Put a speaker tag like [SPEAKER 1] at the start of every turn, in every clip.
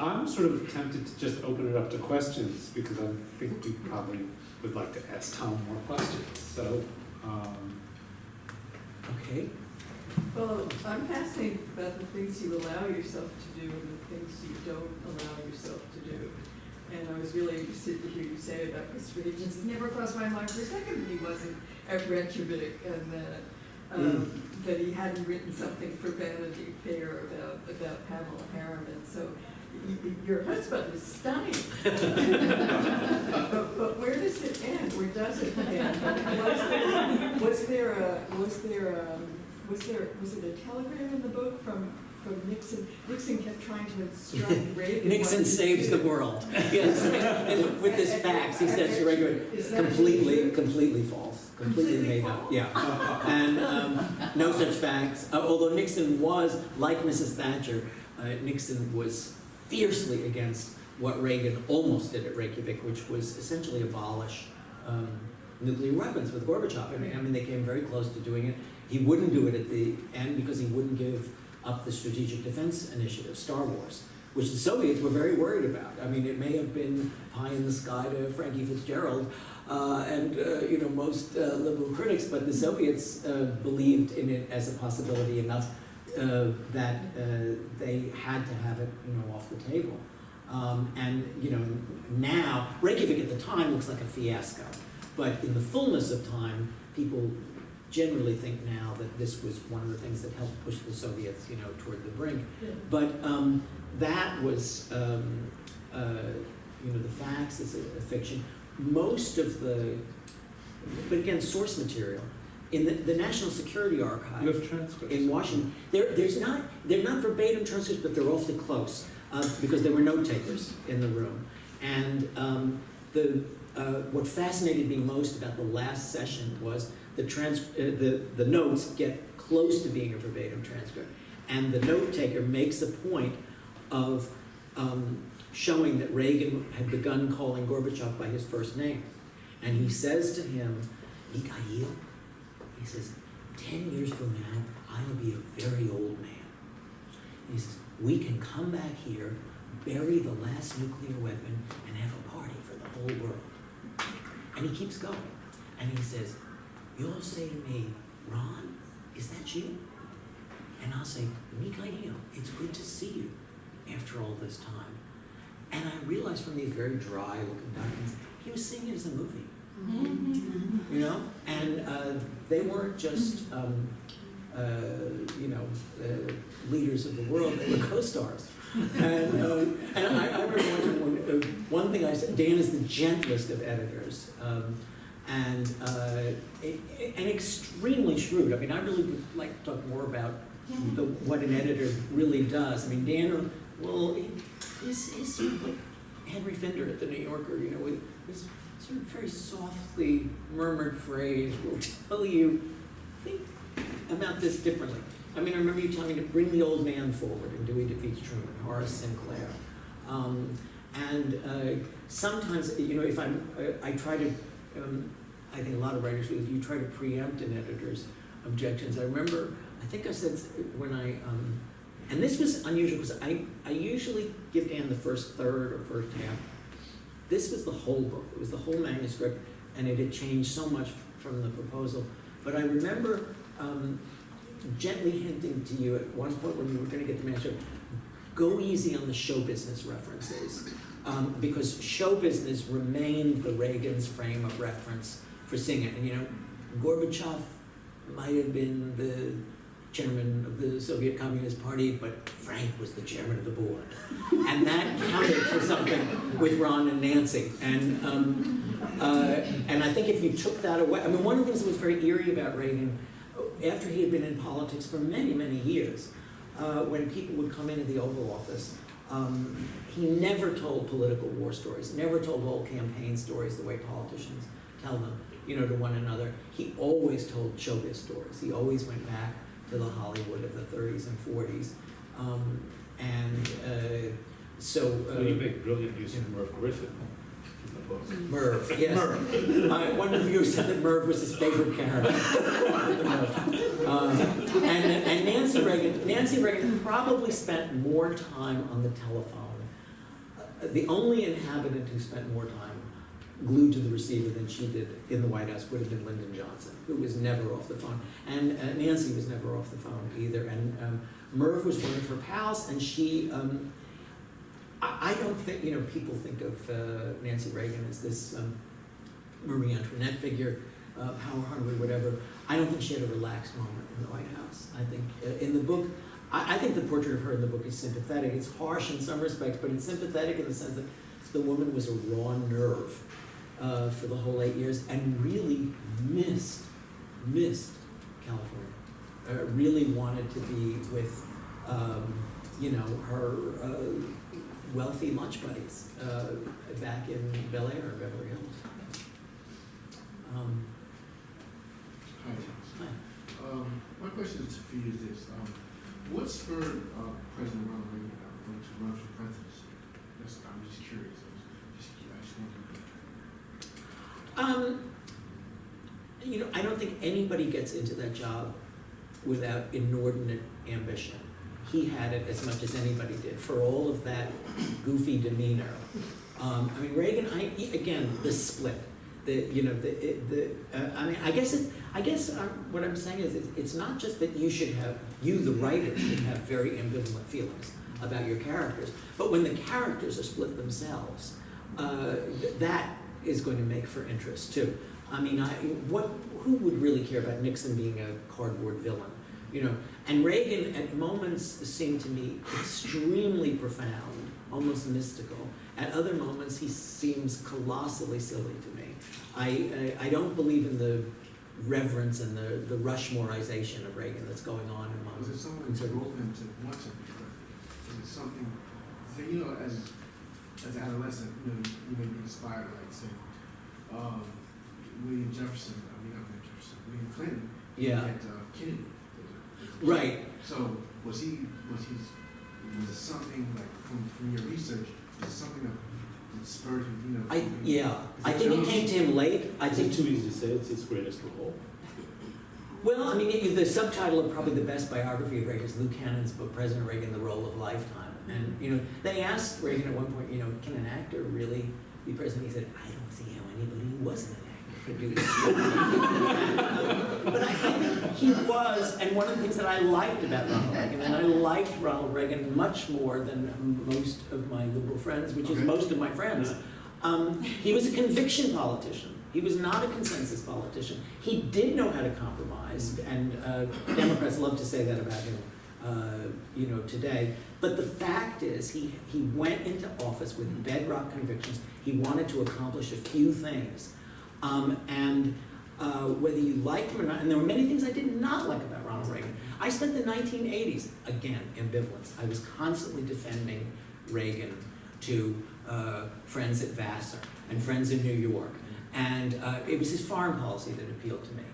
[SPEAKER 1] I'm sort of tempted to just open it up to questions because I think we probably would like to ask Tom more questions. So,
[SPEAKER 2] Okay.
[SPEAKER 3] Well, I'm fascinated about the things you allow yourself to do and the things you don't allow yourself to do. And I was really interested to hear you say about Christopher Hitchens. It never crossed my mind for a second that he wasn't at Reykjavik and that he hadn't written something for Vanity Fair about Pamela Harriman. So your husband is stunning. but where does it end? Where does it end? Was it a telegram in the book from Nixon? Nixon kept trying to instruct Reagan.
[SPEAKER 2] Nixon saves the world. Yes, with his facts, he says completely false, completely made up. Yeah, and no such facts. Although Nixon was, like Mrs. Thatcher, Nixon was fiercely against what Reagan almost did at Reykjavik, which was essentially abolish nuclear weapons with Gorbachev. I mean, they came very close to doing it. He wouldn't do it at the end because he wouldn't give up the Strategic Defense Initiative, Star Wars, which the Soviets were very worried about. I mean, it may have been pie in the sky to Frankie Fitzgerald and most liberal critics, but the Soviets believed in it as a possibility enough that they had to have it, off the table. Now Reykjavik at the time looks like a fiasco, but in the fullness of time, people generally think now that this was one of the things that helped push the Soviets, toward the brink.
[SPEAKER 3] Yeah.
[SPEAKER 2] But that was, the facts is a fiction. Most of but again, source material. In the National Security Archive
[SPEAKER 1] you have transcripts
[SPEAKER 2] in Washington, they're not verbatim transcripts, but they're awfully close because there were note takers in the room. And what fascinated me most about the last session was the notes get close to being a verbatim transcript, and the note taker makes a point of showing that Reagan had begun calling Gorbachev by his first name, and he says to him, "Mikhail," he says, "10 years from now, I'll be a very old man." And he says, "We can come back here, bury the last nuclear weapon, and have a party for the whole world." And he keeps going, and he says, "You'll say to me, 'Ron, is that you?' And I'll say, 'Mikhail, it's good to see you after all this time.'" And I realized from these very dry looking documents, he was seeing it as a movie. And they weren't just, leaders of the world, they were co-stars. And I remember one thing I said, Dan is the gentlest of editors, and extremely shrewd. I mean, I really would like to talk more about what an editor really does. I mean, Dan, he's sort of like Henry Fender at the New Yorker, with this sort of very softly murmured phrase will tell you, think about this differently. I mean, I remember you telling me to bring the old man forward in Dewey Defeats Truman, Horace Sinclair. Sometimes, if I try to, I think a lot of writers do, you try to preempt an editor's objections. I remember, I think I said when and this was unusual because I usually give Dan the first third or first half. This was the whole book. It was the whole manuscript, and it had changed so much from the proposal. But I remember gently hinting to you at one point when we were going to get the manuscript, go easy on the show business references, because show business remained the Reagan's frame of reference for seeing it. And Gorbachev might have been the chairman of the Soviet Communist Party, but Frank was the chairman of the board. And that counted for something with Ron and Nancy. And I think if you took that away, I mean, one of the things that was very eerie about Reagan, after he had been in politics for many, many years, when people would come into the Oval Office, he never told political war stories, never told whole campaign stories the way politicians tell them, to one another. He always told showbiz stories. He always went back to the Hollywood of the 30s and 40s. So
[SPEAKER 1] you make brilliant use of Merv Griffin in the book.
[SPEAKER 2] Merv, yes. Merv. One of you said that Merv was his favorite character. And Nancy Reagan probably spent more time on the telephone the only inhabitant who spent more time glued to the receiver than she did in the White House would have been Lyndon Johnson, who was never off the phone. And Nancy was never off the phone either. And Merv was one of her pals, and she, I don't think, people think of Nancy Reagan as this Marie Antoinette figure, power hungry, whatever. I don't think she had a relaxed moment in the White House. I think in the book, I think the portrait of her in the book is sympathetic. It's harsh in some respects, but it's sympathetic in the sense that the woman was a raw nerve for the whole 8 years and really missed California. Really wanted to be with, her wealthy lunch buddies back in Bel Air or Beverly Hills.
[SPEAKER 4] Hi.
[SPEAKER 2] Hi.
[SPEAKER 4] My question is for you is this. What spurred President Ronald Reagan to run for presidency? I'm just curious.
[SPEAKER 2] I don't think anybody gets into that job without inordinate ambition. He had it as much as anybody did, for all of that goofy demeanor. Reagan, again, the split. I guess what I'm saying is it's not just that you, the writer, should have very ambivalent feelings about your characters, but when the characters are split themselves, that is going to make for interest too. Who would really care about Nixon being a cardboard villain? And Reagan at moments seemed to me extremely profound, almost mystical. At other moments, he seems colossally silly to me. I don't believe in the reverence and the Rushmoreization of Reagan that's going on among
[SPEAKER 4] Was it someone who
[SPEAKER 2] conservatives.
[SPEAKER 4] drove him to want to be president? Was it something, as an adolescent, you may be inspired, like, say, William Clinton,
[SPEAKER 2] Yeah.
[SPEAKER 4] and Kennedy.
[SPEAKER 2] Right.
[SPEAKER 4] So was it something like from your research? Was it something that spurred him?
[SPEAKER 2] I think it came to him late. I
[SPEAKER 1] Is
[SPEAKER 2] think
[SPEAKER 1] it too easy to say it's his greatest role?
[SPEAKER 2] Well, the subtitle of probably the best biography of Reagan is Lou Cannon's book, President Reagan: The Role of Lifetime. And they asked Reagan at one point, can an actor really be president? He said, I don't see how anybody who wasn't an actor could do this. But I think he was, and one of the things that I liked about Ronald Reagan, and I liked Ronald Reagan much more than most of my liberal friends, which is most of my friends. He was a conviction politician. He was not a consensus politician. He did know how to compromise, and Democrats love to say that about him, today. But the fact is, he went into office with bedrock convictions. He wanted to accomplish a few things, whether you liked him or not. And there were many things I did not like about Ronald Reagan. I spent the 1980s, again, ambivalence. I was constantly defending Reagan to friends at Vassar and friends in New York. And it was his foreign policy that appealed to me.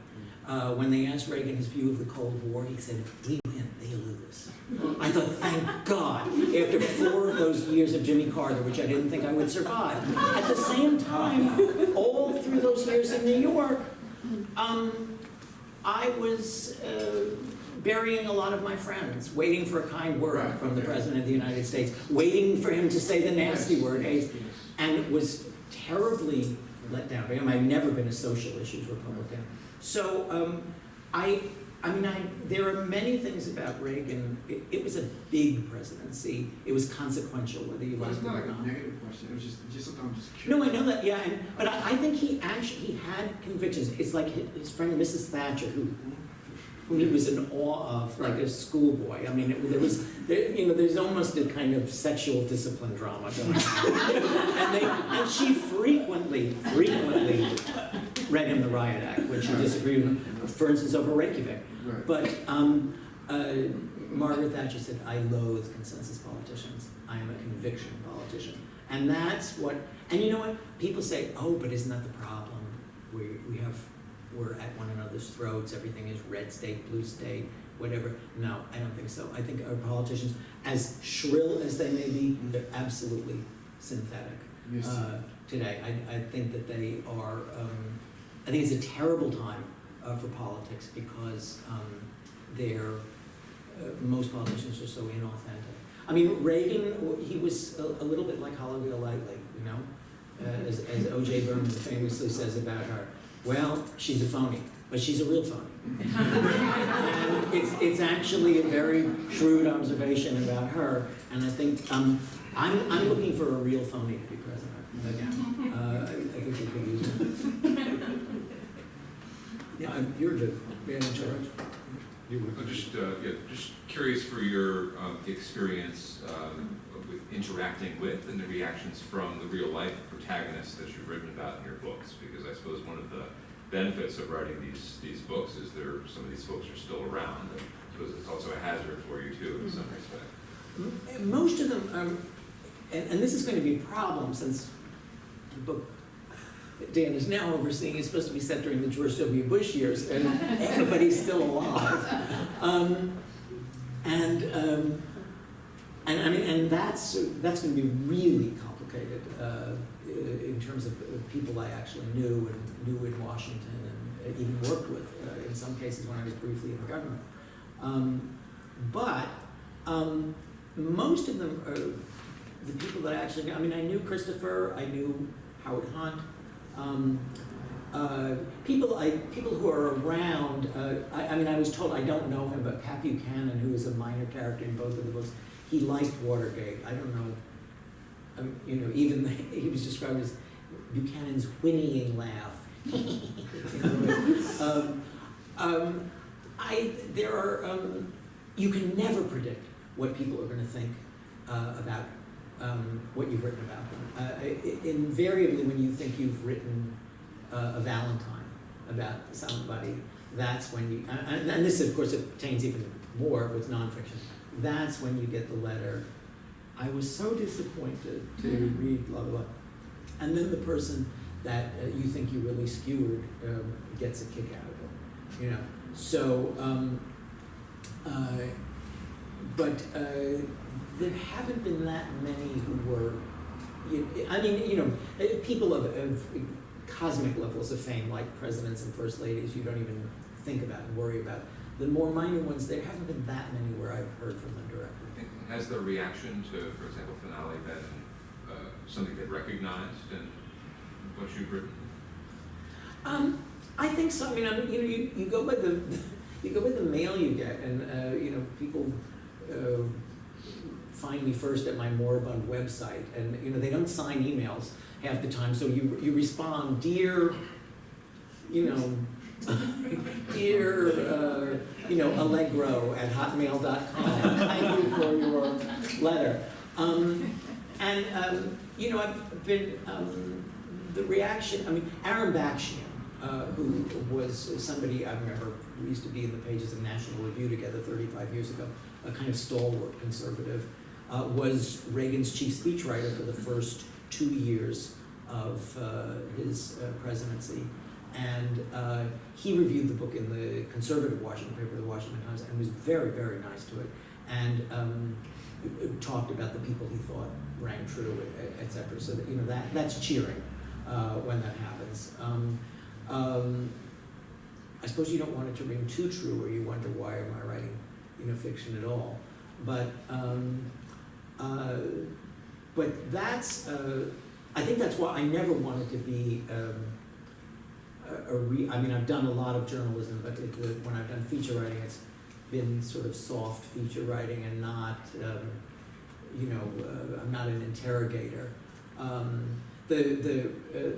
[SPEAKER 2] When they asked Reagan his view of the Cold War, he said, we win, they lose. I thought, thank God, after 4 of those years of Jimmy Carter, which I didn't think I would survive. At the same time, all through those years in New York, I was burying a lot of my friends, waiting for a kind word from the President of the United States, waiting for him to say the nasty word, and was terribly let down. I've never been a social issues Republican. So there are many things about Reagan. It was a big presidency. It was consequential, whether you liked it or not.
[SPEAKER 4] It's not like a negative question. It was just something I'm just
[SPEAKER 2] No,
[SPEAKER 4] curious.
[SPEAKER 2] I know that, yeah. But I think he had convictions. It's like his friend Mrs. Thatcher, who he was in awe of, like a schoolboy. There's almost a kind of sexual discipline drama going on. and she frequently read him the Riot Act when she disagreed with him, for instance, over Reykjavik.
[SPEAKER 4] Right.
[SPEAKER 2] But Margaret Thatcher said, I loathe consensus politicians. I am a conviction politician. And that's what, and you know what? People say, oh, but isn't that the problem? We're at one another's throats, everything is red state, blue state, whatever. No, I don't think so. I think our politicians, as shrill as they may be, they're absolutely synthetic today. I think that they are, I think it's a terrible time for politics because most politicians are so inauthentic. I mean, Reagan, he was a little bit like Holly Golightly, you know? As O.J. Berman famously says about her, well, she's a phony, but she's a real phony. And it's actually a very shrewd observation about her, and I think I'm looking for a real phony to be president again. I think we could use it. Yeah, you're the man in charge.
[SPEAKER 5] Just curious for your experience with interacting with and the reactions from the real life protagonists that you've written about in your books, because I suppose one of the benefits of writing these books is some of these folks are still around. And I suppose it's also a hazard for you too, in some respect.
[SPEAKER 2] Most of them, and this is going to be a problem since the book that Dan is now overseeing is supposed to be set during the George W. Bush years, and everybody's still alive. And that's going to be really complicated in terms of people I actually knew in Washington and even worked with in some cases when I was briefly in the government. But most of them are the people that I actually knew. I mean, I knew Christopher, I knew Howard Hunt. People who are around, I mean, I was told, I don't know him, but Pat Buchanan, who is a minor character in both of the books, he liked Watergate. I don't know, you know, even he was described as Buchanan's whinnying laugh. You can never predict what people are going to think about what you've written about them. Invariably, when you think you've written a Valentine about somebody, that's when you, and this of course obtains even more with nonfiction, that's when you get the letter, I was so disappointed to read blah, blah, blah. And then the person that you think you really skewered gets a kick out of it, you know. So, there haven't been that many who were, I mean, you know, people of cosmic levels of fame, like presidents and first ladies, you don't even think about and worry about. The more minor ones, there haven't been that many where I've heard from them directly.
[SPEAKER 5] Has the reaction to, for example, Finale been something they've recognized in what you've written?
[SPEAKER 2] I think so. I mean, you go by the mail you get, and you know, people find me first at my moribund website, and you know, they don't sign emails half the time, so you respond, dear, you know, dear, you know, allegro@hotmail.com. Thank you for your letter. You know, I've been the reaction. I mean, Aaron Bakshian, who was somebody I remember, we used to be in the pages of National Review together 35 years ago, a kind of stalwart conservative, was Reagan's chief speechwriter for the first 2 years of his presidency. And he reviewed the book in the conservative Washington paper, the Washington Times, and was very, very nice to it. And talked about the people he thought rang true, et cetera. So that, you know, that's cheering when that happens. I suppose you don't want it to ring too true, or you wonder, why am I writing, you know, fiction at all? But that's I think that's why I never wanted to be I mean, I've done a lot of journalism, but when I've done feature writing, it's been sort of soft feature writing and not, you know, I'm not an interrogator. The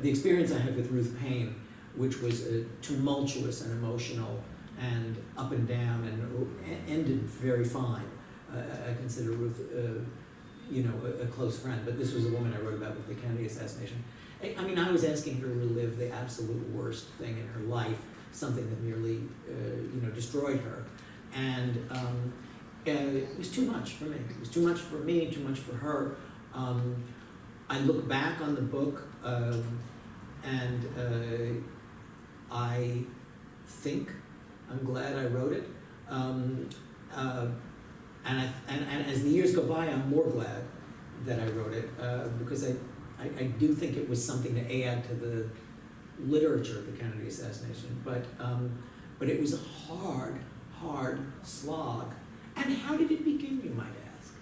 [SPEAKER 2] experience I had with Ruth Paine, which was tumultuous and emotional and up and down and ended very fine. I consider Ruth, you know, a close friend, but this was a woman I wrote about with the Kennedy assassination. I mean, I was asking her to relive the absolute worst thing in her life, something that nearly, you know, destroyed her. And it was too much for me. It was too much for me, too much for her. I look back on the book, and I think I'm glad I wrote it. And as the years go by, I'm more glad that I wrote it, because I do think it was something to add to the literature of the Kennedy assassination, but it was a hard slog. And how did it begin, you might ask?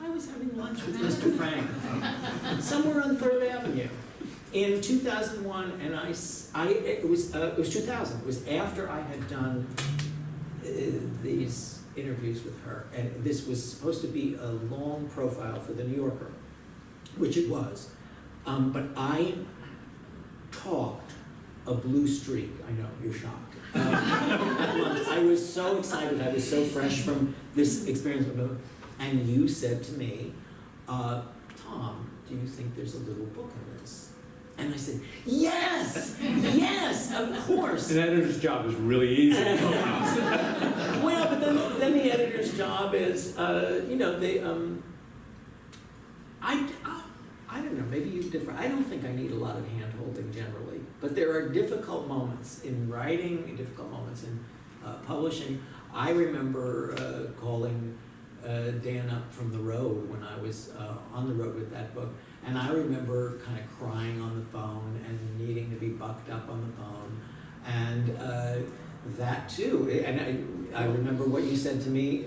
[SPEAKER 2] I was having lunch with Mr. Frank somewhere on 3rd Avenue in 2001, and it was 2000. It was after I had done these interviews with her, and this was supposed to be a long profile for the New Yorker, which it was. But I talked a blue streak. I know, you're shocked. At lunch, I was so excited. I was so fresh from this experience. And you said to me, Tom, do you think there's a little book in this? And I said, yes, yes, of course.
[SPEAKER 1] An editor's job is really easy.
[SPEAKER 2] Well, but then the editor's job is, I don't know, maybe you differ. I don't think I need a lot of hand-holding generally, but there are difficult moments in writing, and difficult moments in publishing. I remember calling Dan up from the road when I was on the road with that book, and I remember kind of crying on the phone and needing to be bucked up on the phone, and that too. And I remember what you said to me,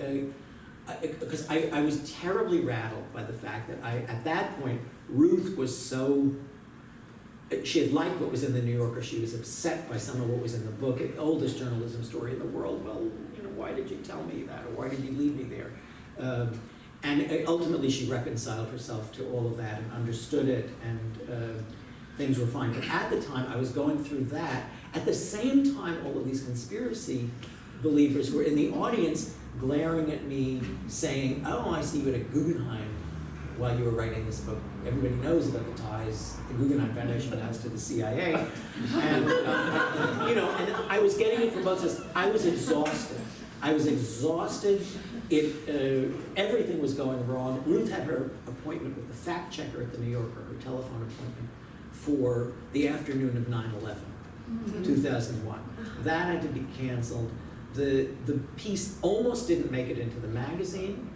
[SPEAKER 2] because I was terribly rattled by the fact that at that point, Ruth was so, she had liked what was in the New Yorker, she was upset by some of what was in the book, the oldest journalism story in the world. Well, why did you tell me that, or why did you leave me there? And ultimately she reconciled herself to all of that and understood it, and things were fine. But at the time, I was going through that. At the same time, all of these conspiracy believers were in the audience glaring at me saying, oh, I see you at a Guggenheim while you were writing this book. Everybody knows about the ties the Guggenheim Foundation has to the CIA. And, and I was getting it from both sides. I was exhausted. Everything was going wrong. Ruth had her appointment with the fact checker at the New Yorker, her telephone appointment, for the afternoon of 9/11, 2001. That had to be canceled. The piece almost didn't make it into the magazine.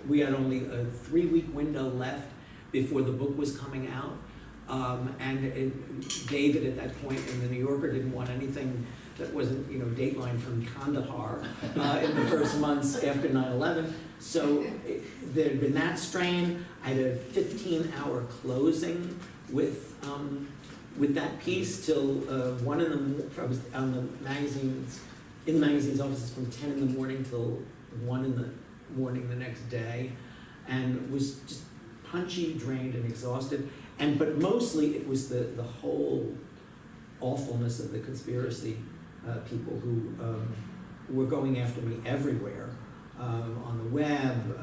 [SPEAKER 2] We had only a 3-week window left before the book was coming out. David at that point in the New Yorker didn't want anything that wasn't, Dateline from Kandahar in the first months after 9/11. So there had been that strain. I had a 15-hour closing with that piece till 1 in the morning. I was on the magazine's offices from 10 in the morning till 1 in the morning the next day, and was just punchy, drained, and exhausted. But mostly it was the whole awfulness of the conspiracy people who were going after me everywhere, on the web,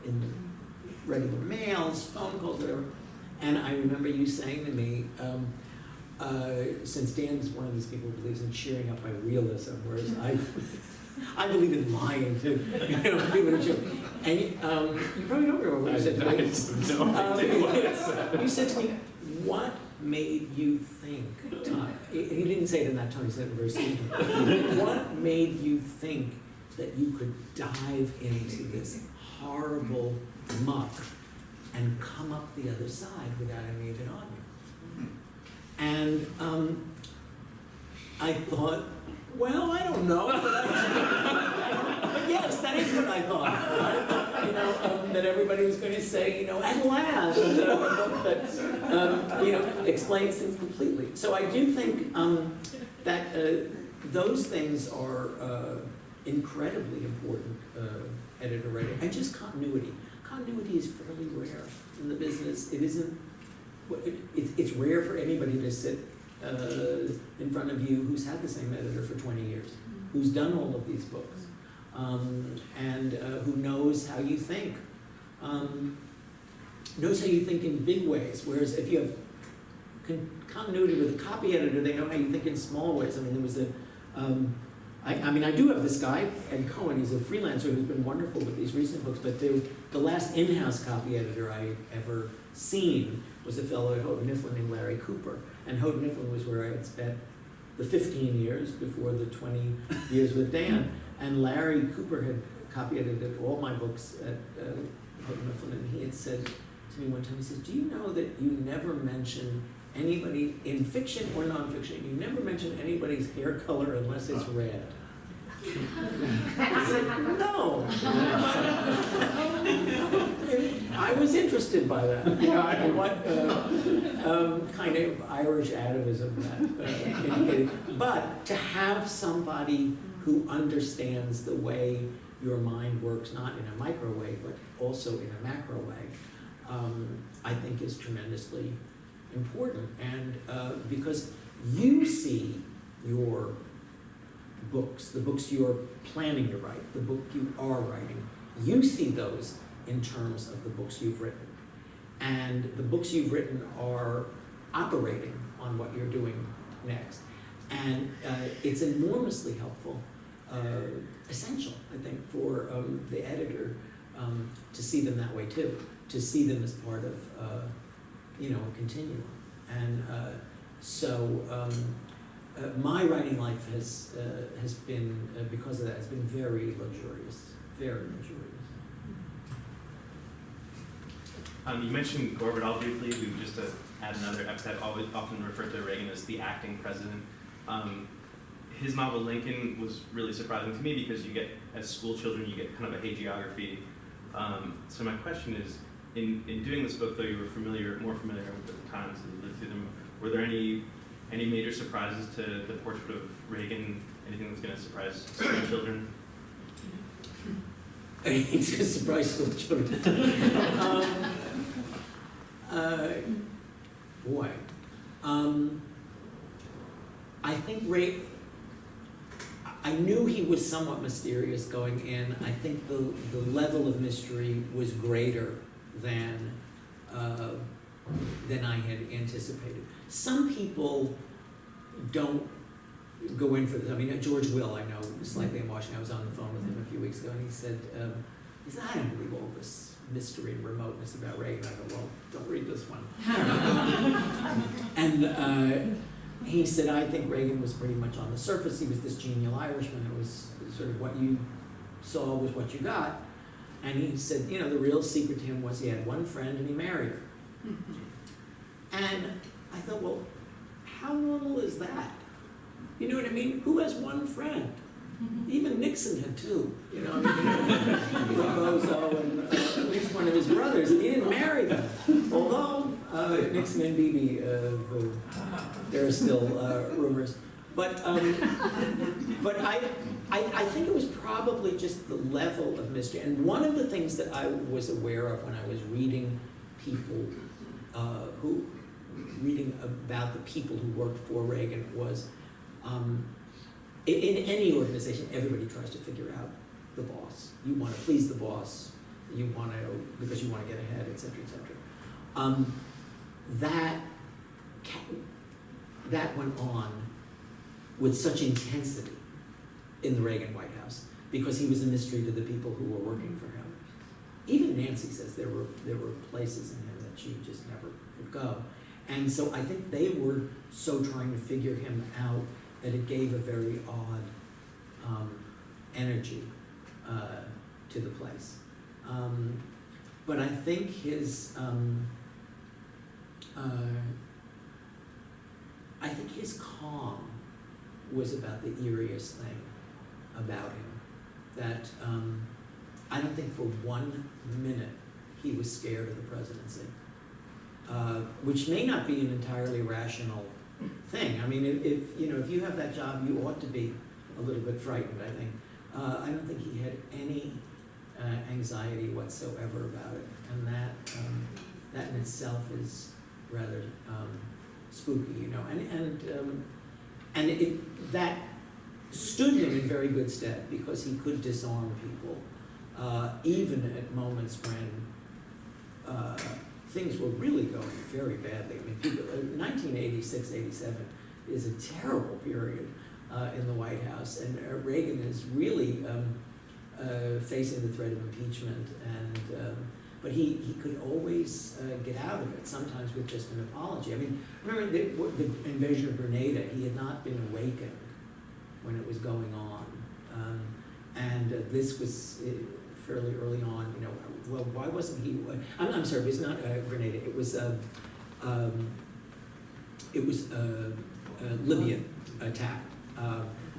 [SPEAKER 2] in regular mails, phone calls, whatever. And I remember you saying to me, since Dan's one of these people who believes in cheering up by realism, whereas I believe in lying to people who cheer. And you probably don't remember what you said to me. You said to me, what made you think, Tom? He didn't say it in that tone, he said it very sweetly. What made you think that you could dive into this horrible muck and come up the other side without any of it on you? And I thought, well, I don't know. But yes, that is what I thought. I thought, that everybody was going to say, at last, that, explains things completely. So I do think that those things are incredibly important, editor writing, and just continuity. Continuity is fairly rare in the business. It isn't. It's rare for anybody to sit in front of you who's had the same editor for 20 years, who's done all of these books, and who knows how you think. Knows how you think in big ways, whereas if you have continuity with a copy editor, they know how you think in small ways. I mean, there was I do have this guy, Ed Cohen, he's a freelancer who's been wonderful with these recent books, but the last in-house copy editor I ever seen was a fellow at Houghton Mifflin named Larry Cooper. And Houghton Mifflin was where I had spent the 15 years before the 20 years with Dan. And Larry Cooper had copy edited all my books at Houghton Mifflin, and he had said to me one time, he says, do you know that you never mention anybody, in fiction or nonfiction, you never mention anybody's hair color unless it's red? I said, no. I was interested by that. You know, I don't know what kind of Irish atavism that indicated. But to have somebody who understands the way your mind works, not in a micro way, but also in a macro way, I think is tremendously important. And because you see your books, the books you're planning to write, the book you are writing, you see those in terms of the books you've written. And the books you've written are operating on what you're doing next. And it's enormously helpful, essential, I think, for the editor to see them that way too, to see them as part of, you know, a continuum. And my writing life has been, because of that, has been very luxurious, very luxurious.
[SPEAKER 6] You mentioned Gore Vidal briefly. We just to add another epithet, often referred to Reagan as the acting president. His novel Lincoln was really surprising to me because you get, as school children, you get kind of a hagiography. So my question is, in doing this book, though you were more familiar with the times and you lived through them, were there any major surprises to the portrait of Reagan? Anything that's going to surprise school children?
[SPEAKER 2] It's a surprise school children. Boy. I think I knew he was somewhat mysterious going in. I think the level of mystery was greater than I had anticipated. Some people don't go in for this. I mean, George Will, I know slightly in Washington. I was on the phone with him a few weeks ago, and he said, I don't believe all this mystery and remoteness about Reagan. I go, well, don't read this one. And he said, I think Reagan was pretty much on the surface. He was this genial Irishman. It was sort of what you saw was what you got. And he said, you know, the real secret to him was he had one friend and he married her. And I thought, well, how normal is that? You know what I mean? Who has one friend? Even Nixon had two. You know, I mean, Bozo and at least one of his brothers, and he didn't marry them. Although Nixon and Bibi, there are still rumors. But I think it was probably just the level of mystery. And one of the things that I was aware of when I was reading people reading about the people who worked for Reagan was, in any organization, everybody tries to figure out the boss. You want to please the boss. You want to, because you want to get ahead, et cetera, et cetera. That went on with such intensity in the Reagan White House because he was a mystery to the people who were working for him. Even Nancy says there were places in him that she just never could go. And so I think they were so trying to figure him out that it gave a very odd energy to the place. But I think his calm was about the eeriest thing about him. That I don't think for 1 minute he was scared of the presidency, which may not be an entirely rational thing. I mean, if you have that job, you ought to be a little bit frightened, I think. I don't think he had any anxiety whatsoever about it, and that in itself is rather spooky, you know. And that stood him in very good stead because he could disarm people, even at moments when things were really going very badly. I mean, 1986, 87 is a terrible period in the White House, and Reagan is really facing the threat of impeachment, but he could always get out of it, sometimes with just an apology. I mean, remember the invasion of Grenada, he had not been awakened when it was going on, and this was fairly early on, you know. Well, why wasn't he? I'm sorry, it was not Grenada. It was Libyan attack.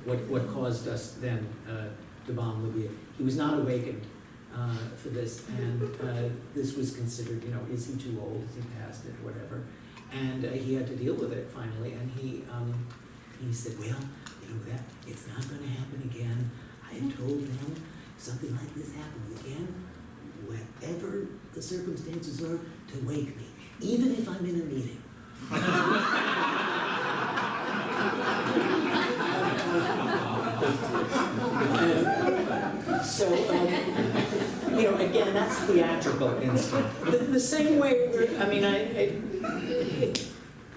[SPEAKER 2] what caused us then to bomb Libya. He was not awakened for this, and this was considered, is he too old, is he past it, whatever. And he had to deal with it finally, and he said, well, that it's not going to happen again. I have told them if something like this happens again, whatever the circumstances are, to wake me, even if I'm in a meeting. So, again, that's theatrical instinct. The same way,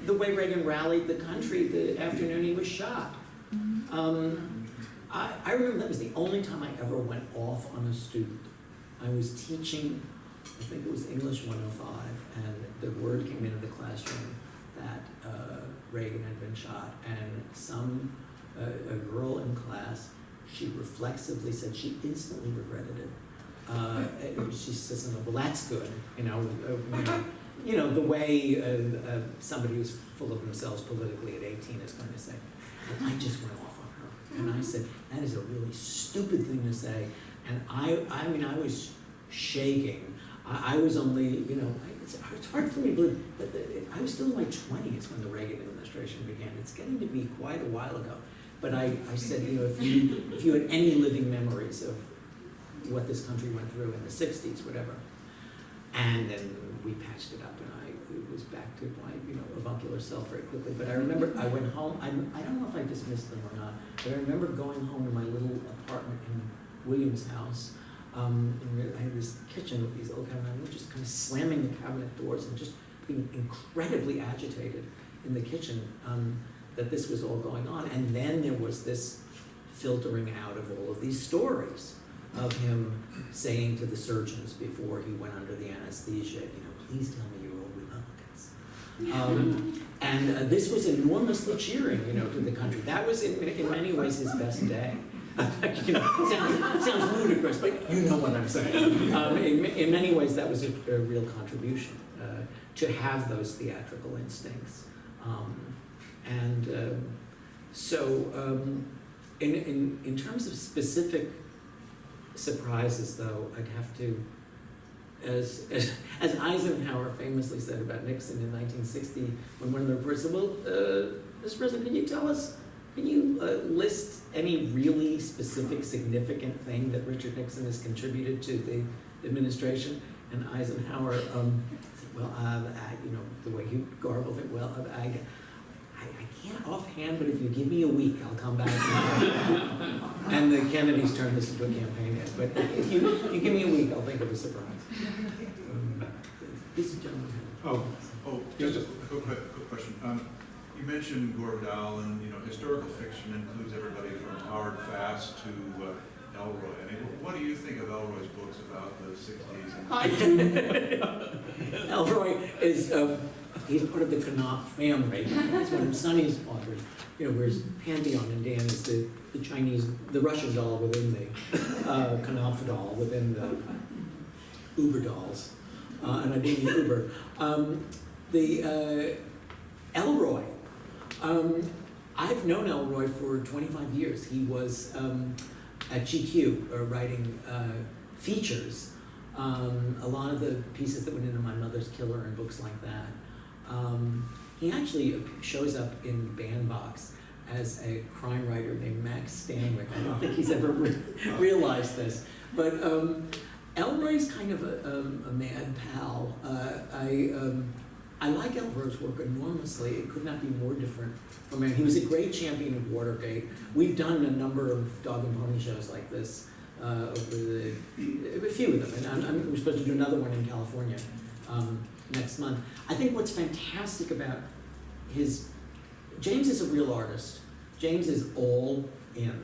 [SPEAKER 2] the way Reagan rallied the country the afternoon he was shot. I remember that was the only time I ever went off on a student. I was teaching, I think it was English 105, and the word came into the classroom that Reagan had been shot, and a girl in class, she reflexively said she instantly regretted it. She says, well, that's good, the way somebody who's full of themselves politically at 18 is going to say. And I just went off on her, and I said, that is a really stupid thing to say. And I was shaking. I was only, it's hard for me to believe, but I was still in my 20s when the Reagan administration began. It's getting to be quite a while ago. But I said, if you had any living memories of what this country went through in the 60s, whatever. And then we patched it up, and it was back to my, avuncular self very quickly. But I remember I went home, I don't know if I dismissed them or not, but I remember going home to my little apartment in Williams' house. And I had this kitchen with these old cabinets, and I was just kind of slamming the cabinet doors and just being incredibly agitated in the kitchen that this was all going on. And then there was this filtering out of all of these stories of him saying to the surgeons before he went under the anesthesia, please tell me you're all Republicans. And this was enormously cheering, to the country. That was in many ways his best day. Sounds ludicrous, but you know what I'm saying. In many ways, that was a real contribution to have those theatrical instincts. In terms of specific surprises, though, I'd have to, as Eisenhower famously said about Nixon in 1960, when one of the reporters said, well, Mr. President, can you list any really specific, significant thing that Richard Nixon has contributed to the administration? And Eisenhower said, well, the way he garbled it, well, I can't offhand, but if you give me a week, I'll come back. And the Kennedys turned this into a campaign ad. But if you give me a week, I'll think of a surprise. This is gentleman.
[SPEAKER 7] Just a quick question. You mentioned Gore Vidal, and historical fiction includes everybody from Howard Fast to Elroy. What do you think of Elroy's books about the 60s?
[SPEAKER 2] Elroy is he's part of the Knopf family. He's one of Sonny's authors. Whereas Pantheon and Dan is the Chinese, the Russian doll within the Knopf doll within the Uber dolls, and I didn't mean Uber. Elroy. I've known Elroy for 25 years. He was at GQ writing features. A lot of the pieces that went into My Mother's Killer and books like that. He actually shows up in Bandbox as a crime writer named Max Stanwyck. I don't think he's ever realized this. But Elroy's kind of a mad pal. I like Elroy's work enormously. It could not be more different from him. He was a great champion of Watergate. We've done a number of dog and pony shows like this over a few of them, and we're supposed to do another one in California next month. I think what's fantastic about James is a real artist. James is all in.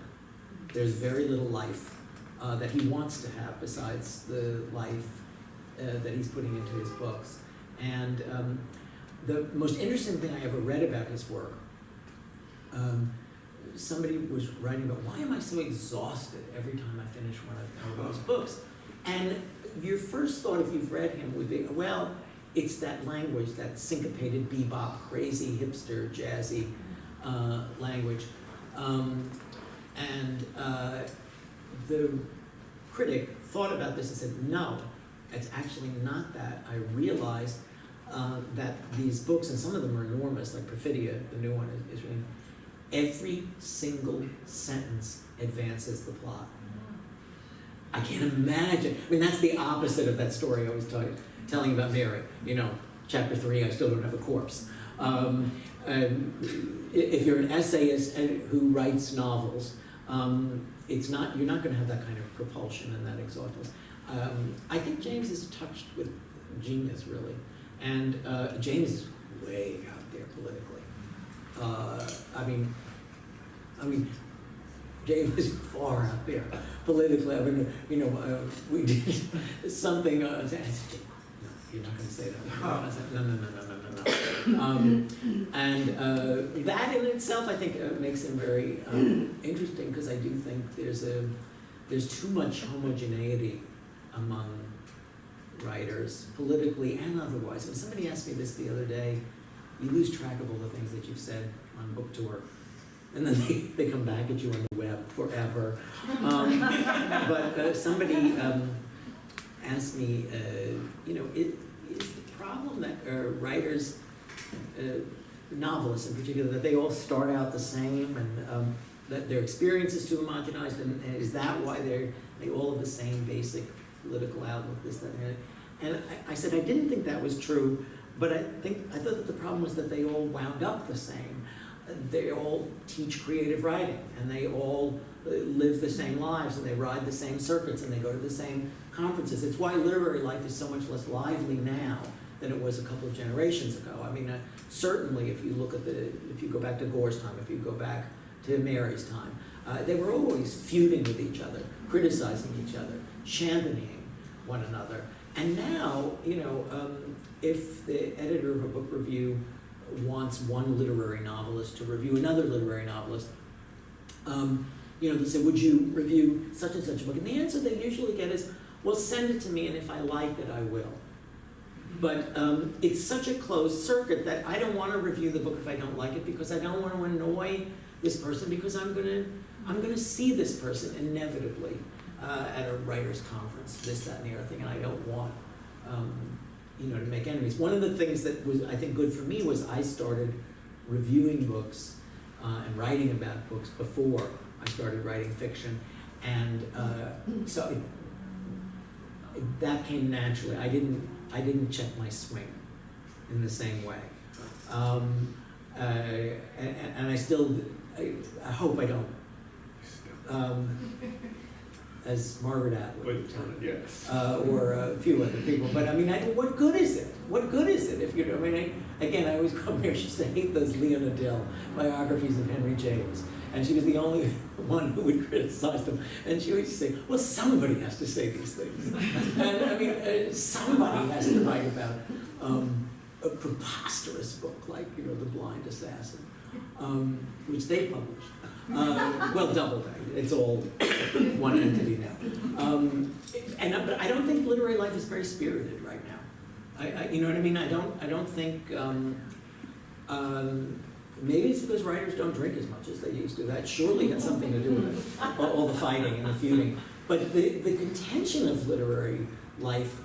[SPEAKER 2] There's very little life that he wants to have besides the life that he's putting into his books. And the most interesting thing I ever read about his work, somebody was writing about, why am I so exhausted every time I finish one of Elroy's books? And your first thought, if you've read him, would be, well, it's that language, that syncopated bebop, crazy, hipster, jazzy language. And the critic thought about this and said, no, it's actually not that. I realized that these books, and some of them are enormous, like Perfidia, the new one is really, every single sentence advances the plot. I can't imagine. I mean, that's the opposite of that story I was telling about Mary. You know, chapter 3, I still don't have a corpse. If you're an essayist who writes novels, you're not going to have that kind of propulsion and that exhaustion. I think James is touched with genius, really. And James is way out there politically. I mean, James is far out there politically. I mean, you know, we did something. No, you're not going to say that. No. And that in itself, I think, makes him very interesting, because I do think there's too much homogeneity among writers, politically and otherwise. When somebody asked me this the other day, you lose track of all the things that you've said on book tour. And then they come back at you on the web forever. But somebody asked me, you know, is the problem that writers, novelists in particular, that they all start out the same, and that their experience is too homogenized, and is that why they all have the same basic political outlook, this, that, and I said I didn't think that was true, but I thought that the problem was that they all wound up the same. They all teach creative writing, and they all live the same lives, and they ride the same circuits, and they go to the same conferences. It's why literary life is so much less lively now than it was a couple of generations ago. I mean, certainly if you look at if you go back to Gore's time, if you go back to Mary's time, they were always feuding with each other, criticizing each other, championing one another. And now, you know, if the editor of a book review wants one literary novelist to review another literary novelist, you know, they say, would you review such and such a book? And the answer they usually get is, well, send it to me, and if I like it, I will. But it's such a closed circuit that I don't want to review the book if I don't like it, because I don't want to annoy this person, because I'm gonna see this person inevitably at a writer's conference, this, that, and the other thing, and I don't want you know, to make enemies. One of the things that was, I think, good for me was I started reviewing books and writing about books before I started writing fiction, and so that came naturally. I didn't check my swing in the same way, and I still, I hope I don't. As Margaret Atwood,
[SPEAKER 1] yes.
[SPEAKER 2] Or a few other people. But I mean, what good is it? What good is it if you? I mean, again, I always come here. She used to hate those Leona Dill biographies of Henry James, and she was the only one who would criticize them. And she always say, "Well, somebody has to say these things." And I mean, somebody has to write about a preposterous book like, you know, The Blind Assassin, which they published. Well, double that. It's all one entity now. But I don't think literary life is very spirited right now. You know what I mean? I don't think. Maybe it's because writers don't drink as much as they used to. That surely had something to do with it. All the fighting and the feuding. But the contention of literary life,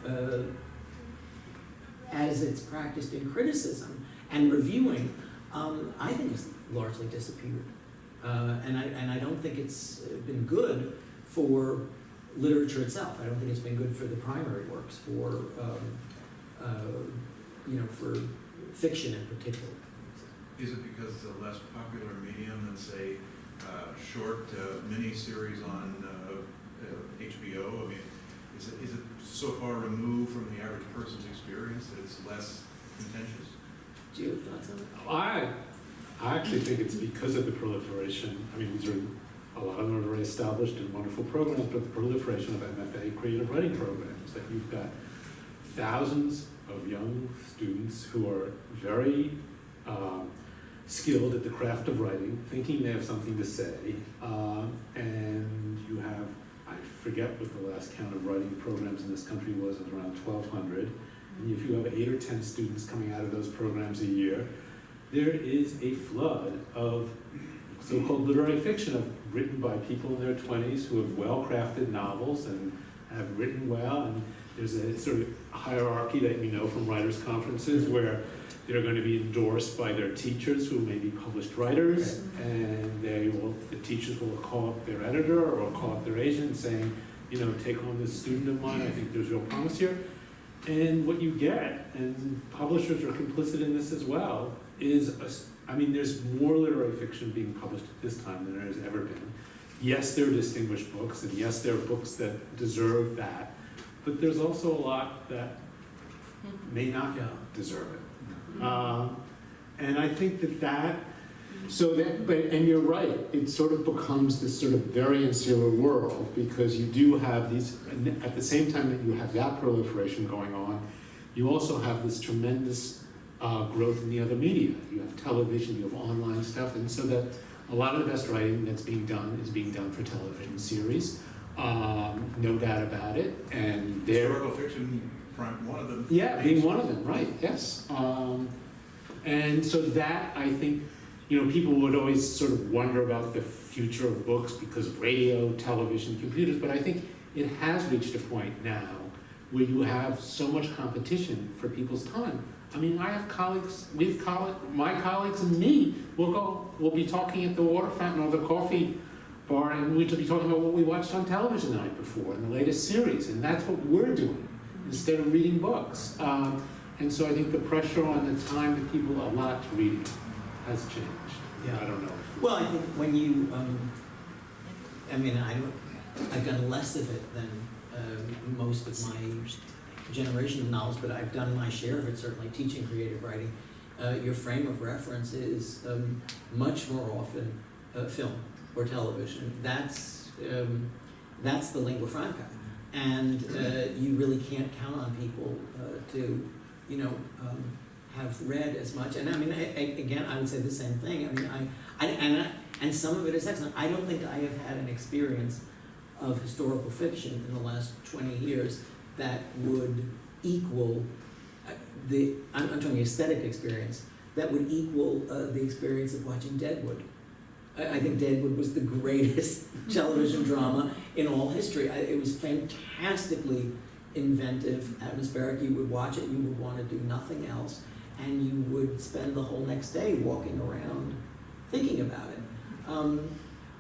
[SPEAKER 2] as it's practiced in criticism and reviewing, I think has largely disappeared. And I don't think it's been good for literature itself. I don't think it's been good for the primary works, for you know, for fiction in particular.
[SPEAKER 7] Is it because it's a less popular medium than, say, short mini-series on HBO? I mean, is it so far removed from the average person's experience that it's less contentious?
[SPEAKER 2] Do you have thoughts on it?
[SPEAKER 1] I actually think it's because of the proliferation. I mean, these are, a lot of them are already established and wonderful programs, but the proliferation of MFA creative writing programs, that you've got thousands of young students who are very skilled at the craft of writing, thinking they have something to say, and you have, I forget what the last count of writing programs in this country was around 1,200, and if you have 8 or 10 students coming out of those programs a year, there is a flood of so-called literary fiction written by people in their 20s who have well-crafted novels and have written well, and there's a sort of hierarchy that you know from writers' conferences where they're going to be endorsed by their teachers who may be published writers, and the teachers will call up their editor or call up their agent saying, you know, take on this student of mine, I think there's real promise here. And what you get, and publishers are complicit in this as well, is, there's more literary fiction being published at this time than there has ever been. Yes, there are distinguished books, and yes, there are books that deserve that, but there's also a lot that may not deserve it. And I think and you're right, it sort of becomes this sort of very insular world, because you do have these, at the same time that you have that proliferation going on, you also have this tremendous growth in the other media. You have television, you have online stuff, and so that a lot of the best writing that's being done is being done for television series, no doubt about it, and
[SPEAKER 7] Historical fiction, one of them.
[SPEAKER 1] yeah, being one of them, right, yes. And so that, I think, you know, people would always sort of wonder about the future of books because of radio, television, computers, but I think it has reached a point now where you have so much competition for people's time. I mean, I have colleagues, my colleagues and me, we'll be talking at the water fountain or the coffee bar, and we'll be talking about what we watched on television the night before and the latest series, and that's what we're doing instead of reading books. And so I think the pressure on the time that people allot to reading has changed.
[SPEAKER 2] Yeah.
[SPEAKER 1] I don't know.
[SPEAKER 2] Well, I think when you, I've done less of it than most of my generation of novels, but I've done my share of it, certainly teaching creative writing. Your frame of reference is much more often film or television. That's the lingua franca. And you really can't count on people to, have read as much. And again, I would say the same thing. And some of it is excellent. I don't think I have had an experience of historical fiction in the last 20 years that would equal I'm talking aesthetic experience, that would equal the experience of watching Deadwood. I think Deadwood was the greatest television drama in all history. It was fantastically inventive, atmospheric. You would watch it, you would want to do nothing else, and you would spend the whole next day walking around thinking about it.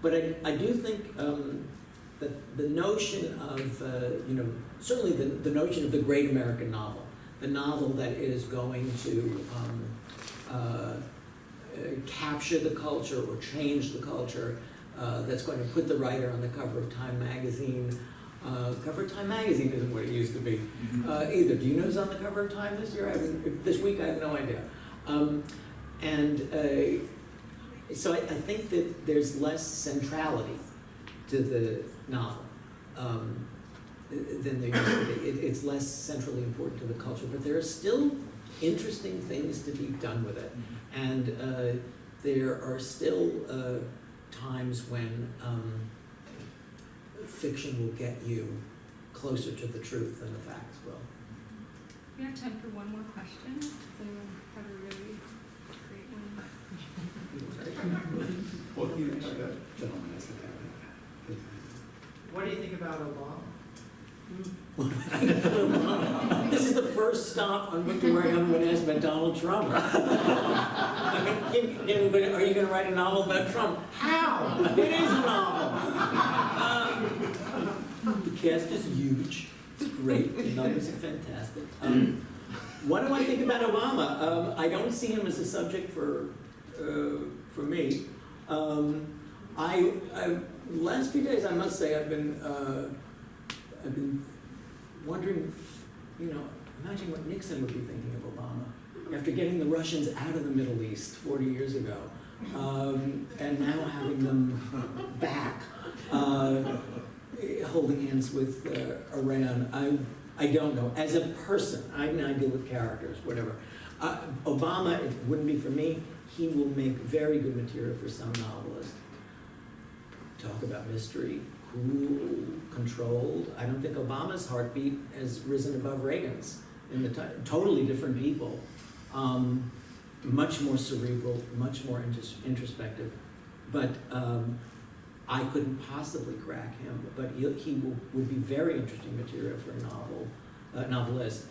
[SPEAKER 2] But I do think that the notion of, certainly the notion of the great American novel, the novel that is going to capture the culture or change the culture, that's going to put the writer on the cover of Time magazine. Cover of Time magazine isn't what it used to be either. Do you know who's on the cover of Time this year? This week, I have no idea. So I think that there's less centrality to the novel than there used to be. It's less centrally important to the culture, but there are still interesting things to be done with it. And there are still times when fiction will get you closer to the truth than the facts will.
[SPEAKER 8] We have time for one more question. Does anyone have a really great one?
[SPEAKER 1] Well, gentlemen, I said that.
[SPEAKER 9] What do you think about Obama?
[SPEAKER 2] This is the first stop on Wiki where I'm going to ask about Donald Trump. Are you going to write a novel about Trump? How? It is a novel. The cast is huge. It's great. The numbers are fantastic. What do I think about Obama? I don't see him as a subject for me. Last few days, I must say, I've been wondering, imagine what Nixon would be thinking of Obama after getting the Russians out of the Middle East 40 years ago, and now having them back, holding hands with Iran. I don't know. As a person, I deal with characters, whatever. Obama, it wouldn't be for me. He will make very good material for some novelist. Talk about mystery, cool, controlled. I don't think Obama's heartbeat has risen above Reagan's in the time. Totally different people. Much more cerebral, much more introspective. but I couldn't possibly crack him, but would be very interesting material for a novelist.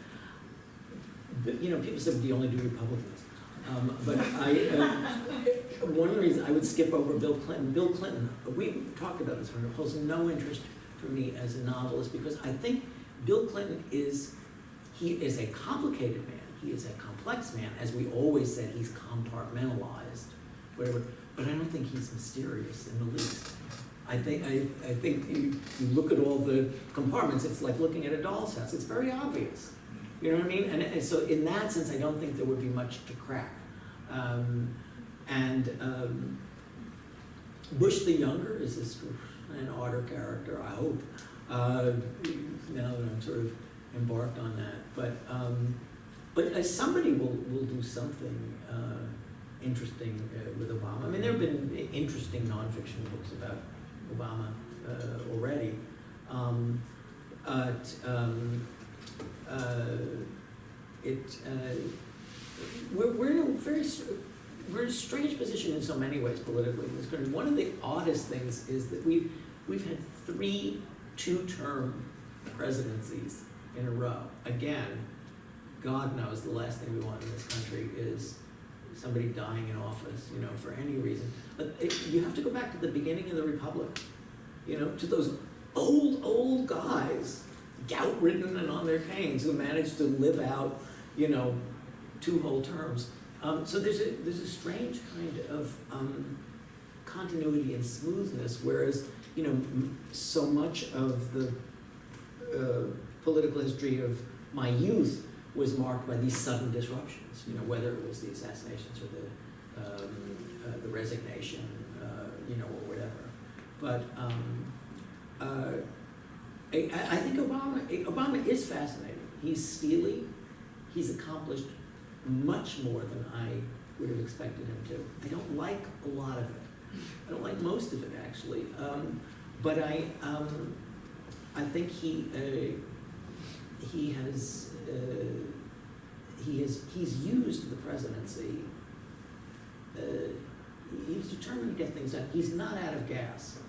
[SPEAKER 2] But, you know, people said, do you only do Republicans? But one reason I would skip over Bill Clinton. Bill Clinton, we talked about this one, holds no interest for me as a novelist because I think Bill Clinton he is a complicated man. He is a complex man. As we always said, he's compartmentalized, whatever. But I don't think he's mysterious in the least. I think you look at all the compartments, it's like looking at a doll's house. It's very obvious. You know what I mean? And so in that sense, I don't think there would be much to crack. Bush the Younger is an odder character, I hope, now that I'm sort of embarked on that. But somebody will do something interesting with Obama. I mean, there have been interesting nonfiction books about Obama already. We're in a strange position in so many ways politically in this country. One of the oddest things is that we've had 3 two-term presidencies in a row. Again, God knows the last thing we want in this country is somebody dying in office, you know, for any reason. But you have to go back to the beginning of the Republic, you know, to those old guys, gout-ridden and on their canes, who managed to live out, you know, 2 whole terms. So there's a strange kind of continuity and smoothness, whereas, you know, so much of the political history of my youth was marked by these sudden disruptions, you know, whether it was the assassinations or the resignation, you know, or whatever. But I think Obama is fascinating. He's steely. He's accomplished much more than I would have expected him to. I don't like a lot of it. I don't like most of it, actually. But I think he's used the presidency. He's determined to get things done. He's not out of gas.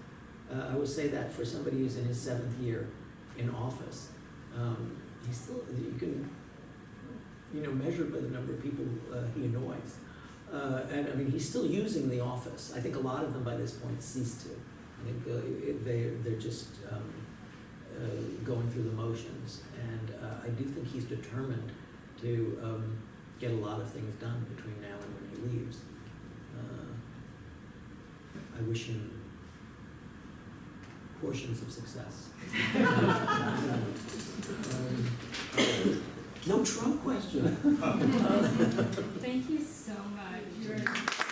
[SPEAKER 2] I would say that for somebody who's in his 7th year in office. He's still, you can, you know, measure by the number of people he annoys. And I mean, he's still using the office. I think a lot of them by this point ceased to. I think they're just going through the motions. And I do think he's determined to get a lot of things done between now and when he leaves. I wish him portions of success. No Trump question.
[SPEAKER 8] Thank you so much.